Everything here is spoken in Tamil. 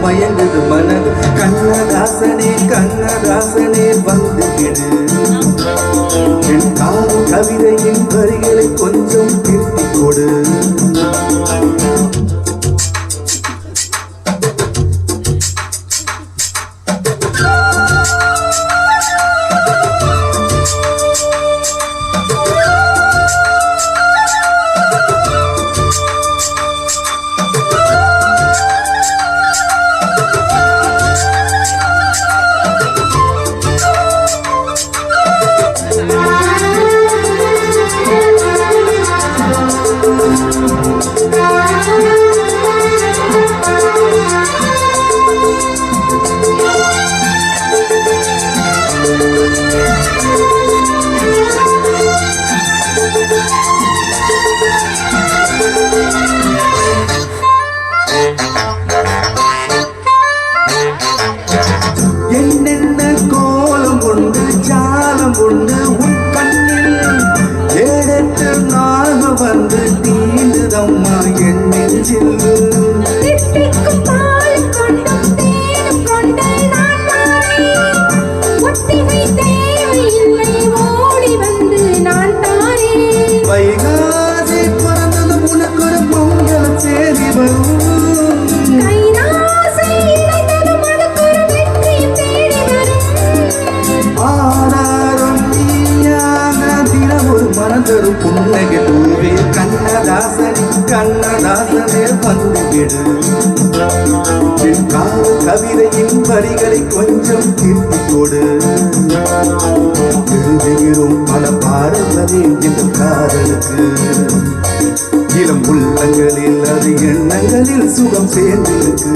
மயங்குது மனது கண்ணதாசனே கண்ணதாசனே வந்து விடு என் காதல் கவிதையின் வரிகளை கொஞ்சம் திருத்திக் கொடு என்னென்ன கோலம் கொண்டு ஜாலம் கொண்டு உன் கண்ணில் ஏழெட்டு நாக வந்து தீண்டுதம்மா என் நெஞ்சில் வைகாசி பிறந்தது உனக்கு ஒரு பொங்கல சேரி வரும் மனதொரு புன்னகை பூவே கண்ணதாசனே கண்ணதாசனே வந்து விடு என் காதல் கவிதையின் வரிகளை கொஞ்சம் திருத்திக் கொடு எழுதுகிறோம் பல பாடல்களே என் காதலுக்கு இளம் உள்ளங்களில் அது எண்ணங்களில் சுகம் சேர்ந்திருக்கு.